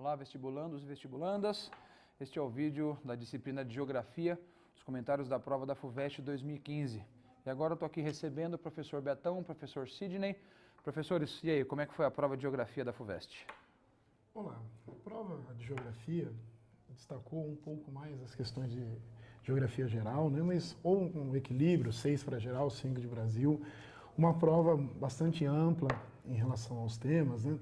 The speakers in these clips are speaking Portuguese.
Olá, vestibulandos e vestibulandas. Este é o vídeo da disciplina de Geografia, os comentários da prova da FUVEST 2015. E agora eu estou aqui recebendo o professor Betão, o professor Sidney. Professores, e aí, como é que foi a prova de Geografia da FUVEST? Olá, a prova de Geografia destacou um pouco mais as questões de Geografia geral, né? Mas ou um equilíbrio, 6 para geral, 5 de Brasil. Uma prova bastante ampla em relação aos temas, né?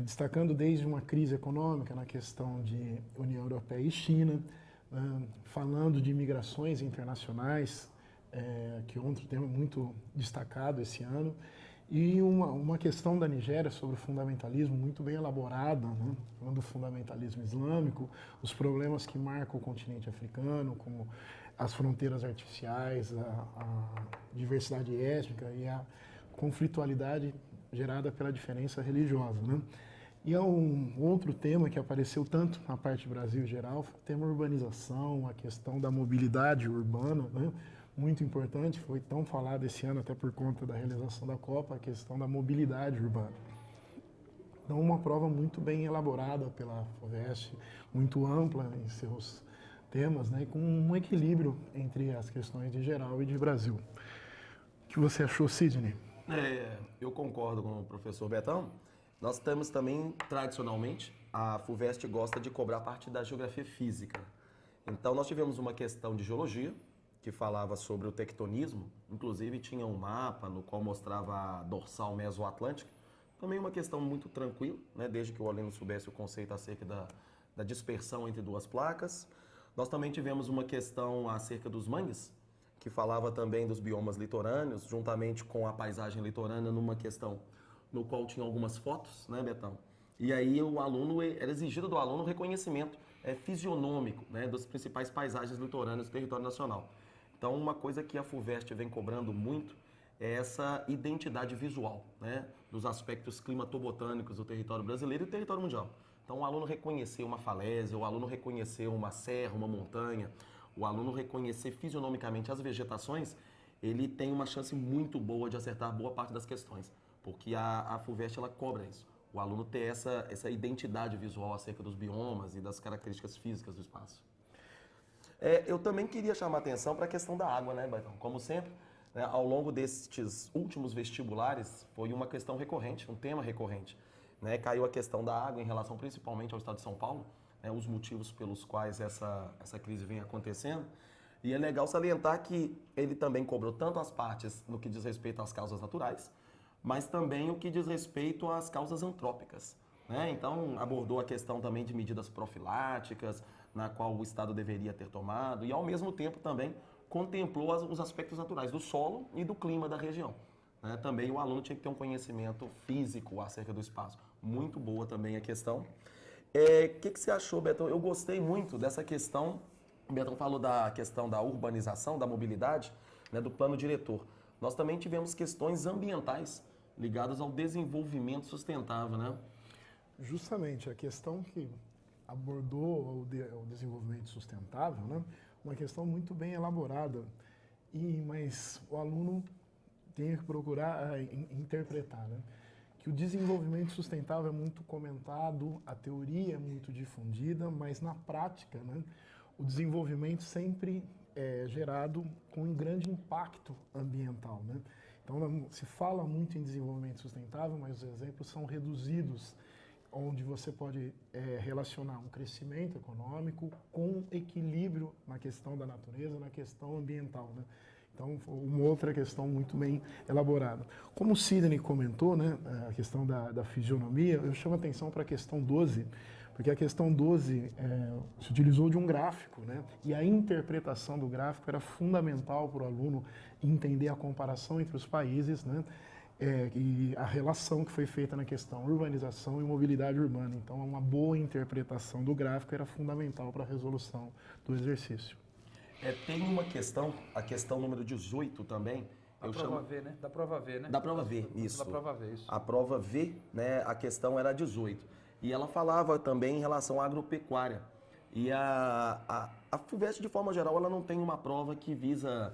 Destacando desde uma crise econômica na questão de União Europeia e China, falando de migrações internacionais, que é outro tema muito destacado esse ano, e uma questão da Nigéria sobre o fundamentalismo muito bem elaborada, né? Falando do fundamentalismo islâmico, os problemas que marcam o continente africano, como as fronteiras artificiais, a diversidade étnica e a conflitualidade gerada pela diferença religiosa, né? E é um outro tema que apareceu tanto na parte de Brasil geral, foi o tema urbanização, a questão da mobilidade urbana, né? Muito importante, foi tão falado esse ano até por conta da realização da Copa, a questão da mobilidade urbana. Então, uma prova muito bem elaborada pela FUVEST, muito ampla em seus temas, né? Com um equilíbrio entre as questões de geral e de Brasil. O que você achou, Sidney? Eu concordo com o professor Betão. Nós temos também, tradicionalmente, a FUVEST gosta de cobrar parte da geografia física. Então, nós tivemos uma questão de geologia, que falava sobre o tectonismo, inclusive tinha um mapa no qual mostrava a dorsal mesoatlântica. Também uma questão muito tranquila, né, desde que o aluno soubesse o conceito acerca da dispersão entre duas placas. Nós também tivemos uma questão acerca dos mangues, que falava também dos biomas litorâneos, juntamente com a paisagem litorânea, numa questão no qual tinha algumas fotos, né, Betão? E aí o aluno, era exigido do aluno o reconhecimento fisionômico, né, das principais paisagens litorâneas do território nacional. Então, uma coisa que a FUVEST vem cobrando muito é essa identidade visual, né, dos aspectos climatobotânicos do território brasileiro e do território mundial. Então, o aluno reconhecer uma falésia, o aluno reconhecer uma serra, uma montanha, o aluno reconhecer fisionomicamente as vegetações, ele tem uma chance muito boa de acertar boa parte das questões, porque a FUVEST ela cobra isso. O aluno ter essa identidade visual acerca dos biomas e das características físicas do espaço. Eu também queria chamar a atenção para a questão da água, né, Betão? Como sempre, né, ao longo destes últimos vestibulares, foi uma questão recorrente, um tema recorrente. Né? Caiu a questão da água em relação principalmente ao estado de São Paulo, né, os motivos pelos quais essa crise vem acontecendo. E é legal salientar que ele também cobrou tanto as partes no que diz respeito às causas naturais, mas também o que diz respeito às causas antrópicas. Né? Então, abordou a questão também de medidas profiláticas, na qual o Estado deveria ter tomado, e ao mesmo tempo também contemplou os aspectos naturais do solo e do clima da região. Né? Também o aluno tinha que ter um conhecimento físico acerca do espaço. Muito boa também a questão. O que você achou, Betão? Eu gostei muito dessa questão. O Betão falou da questão da urbanização, da mobilidade, né, do plano diretor. Nós também tivemos questões ambientais ligadas ao desenvolvimento sustentável, né? Justamente, a questão que abordou o desenvolvimento sustentável, né? Uma questão muito bem elaborada, mas o aluno tem que procurar interpretar, né? Que o desenvolvimento sustentável é muito comentado, a teoria é muito difundida, mas na prática, né, o desenvolvimento sempre é gerado com um grande impacto ambiental, né? Então se fala muito em desenvolvimento sustentável, mas os exemplos são reduzidos, onde você pode relacionar um crescimento econômico com equilíbrio na questão da natureza, na questão ambiental, né? Então, uma outra questão muito bem elaborada. Como o Sidney comentou, né, a questão da fisionomia, eu chamo a atenção para a questão 12, porque a questão 12 se utilizou de um gráfico, né, e a interpretação do gráfico era fundamental para o aluno entender a comparação entre os países, né, e a relação que foi feita na questão urbanização e mobilidade urbana. Então, uma boa interpretação do gráfico era fundamental para a resolução do exercício. Tem uma questão, a questão número 18 também. Da prova V, né? Da prova V, né? Da prova V, isso. Da prova V, isso. A prova V, né, a questão era 18. E ela falava também em relação à agropecuária. E a FUVEST, de forma geral, ela não tem uma prova que visa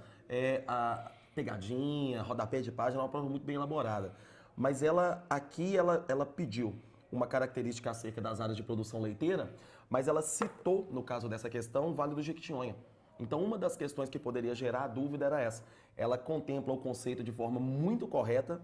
a pegadinha, rodapé de página, é uma prova muito bem elaborada. Mas ela pediu uma característica acerca das áreas de produção leiteira, mas ela citou, no caso dessa questão, o Vale do Jequitinhonha. Então, uma das questões que poderia gerar dúvida era essa. Ela contempla o conceito de forma muito correta,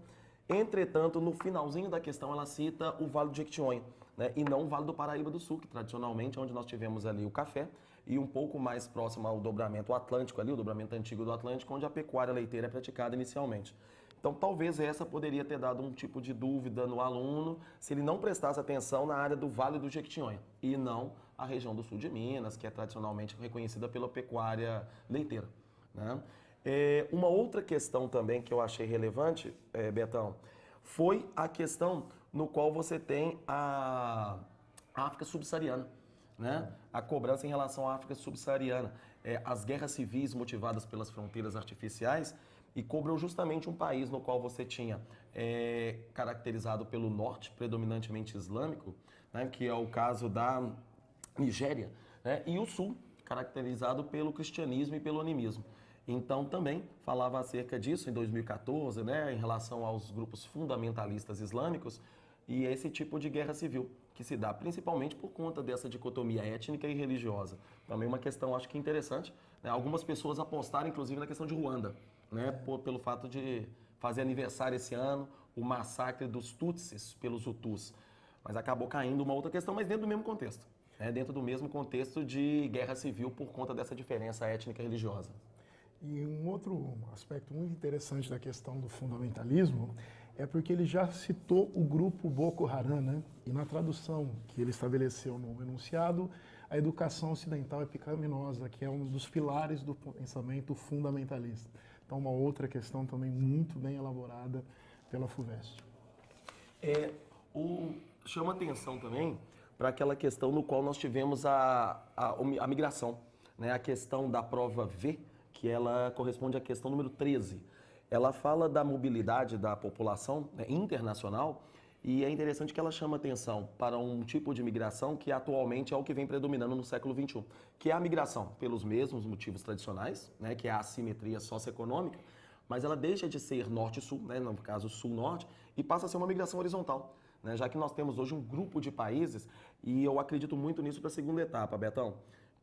entretanto, no finalzinho da questão, ela cita o Vale do Jequitinhonha, né? E não o Vale do Paraíba do Sul, que tradicionalmente é onde nós tivemos ali o café, e um pouco mais próximo ao dobramento atlântico ali, o dobramento antigo do Atlântico, onde a pecuária leiteira é praticada inicialmente. Então, talvez essa poderia ter dado um tipo de dúvida no aluno se ele não prestasse atenção na área do Vale do Jequitinhonha e não a região do sul de Minas, que é tradicionalmente reconhecida pela pecuária leiteira, né? Uma outra questão também que eu achei relevante, Betão, foi a questão no qual você tem a África subsaariana, né? A cobrança em relação à África subsaariana, as guerras civis motivadas pelas fronteiras artificiais, e cobrou justamente um país no qual você tinha caracterizado pelo norte, predominantemente islâmico, né, que é o caso da Nigéria, né, e o sul, caracterizado pelo cristianismo e pelo animismo. Então também falava acerca disso em 2014, né, em relação aos grupos fundamentalistas islâmicos e esse tipo de guerra civil, que se dá principalmente por conta dessa dicotomia étnica e religiosa. Também uma questão, acho que interessante, né, algumas pessoas apostaram inclusive na questão de Ruanda, né, pelo fato de fazer aniversário esse ano, o massacre dos Tutsis pelos Hutus. Mas acabou caindo uma outra questão, mas dentro do mesmo contexto. Né, dentro do mesmo contexto de guerra civil por conta dessa diferença étnica e religiosa. E um outro aspecto muito interessante da questão do fundamentalismo é porque ele já citou o grupo Boko Haram, né? E na tradução que ele estabeleceu no enunciado, a educação ocidental é pecaminosa, que é um dos pilares do pensamento fundamentalista. Então, uma outra questão também muito bem elaborada pela FUVEST. Chama atenção também para aquela questão no qual nós tivemos a migração, né? A questão da prova V, que ela corresponde à questão número 13. Ela fala da mobilidade da população, né, internacional, e é interessante que ela chama atenção para um tipo de migração que atualmente é o que vem predominando no século XXI, que é a migração pelos mesmos motivos tradicionais, né, que é a assimetria socioeconômica, mas ela deixa de ser norte-sul, né, no caso sul-norte, e passa a ser uma migração horizontal, né, já que nós temos hoje um grupo de países, e eu acredito muito nisso para a segunda etapa, Betão,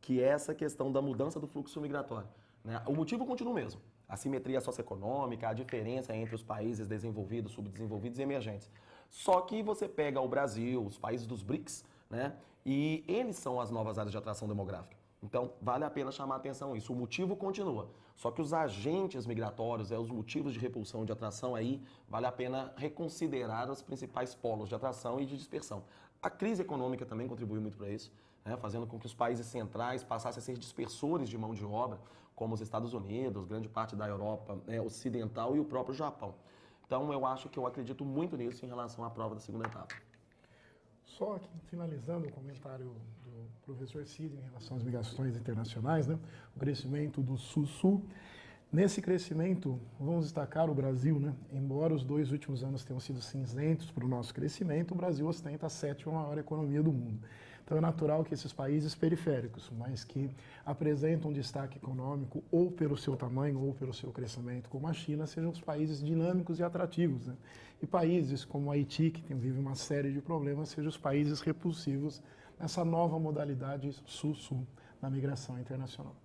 que é essa questão da mudança do fluxo migratório. Né? O motivo continua o mesmo, a simetria socioeconômica, a diferença entre os países desenvolvidos, subdesenvolvidos e emergentes. Só que você pega o Brasil, os países dos BRICS, né? E eles são as novas áreas de atração demográfica. Então, vale a pena chamar a atenção isso. O motivo continua. Só que os agentes migratórios, os motivos de repulsão e de atração aí, vale a pena reconsiderar os principais polos de atração e de dispersão. A crise econômica também contribuiu muito para isso, né? Fazendo com que os países centrais passassem a ser dispersores de mão de obra, como os Estados Unidos, grande parte da Europa ocidental e o próprio Japão. Então, eu acredito muito nisso em relação à prova da segunda etapa. Só aqui, finalizando o comentário do professor Sidney em relação às migrações internacionais, né? O crescimento do Sul-Sul. Nesse crescimento, vamos destacar o Brasil, né? Embora os 2 últimos anos tenham sido cinzentos para o nosso crescimento, o Brasil ostenta a 7ª maior economia do mundo. Então é natural que esses países periféricos, mas que apresentam destaque econômico ou pelo seu tamanho ou pelo seu crescimento, como a China, sejam os países dinâmicos e atrativos, né? E países como Haiti, que vive uma série de problemas, sejam os países repulsivos nessa nova modalidade Sul-Sul na migração internacional.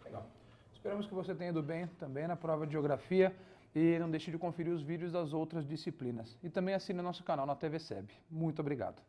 Legal. Esperamos que você tenha ido bem também na prova de Geografia e não deixe de conferir os vídeos das outras disciplinas. E também assine nosso canal na TV SEB. Muito obrigado.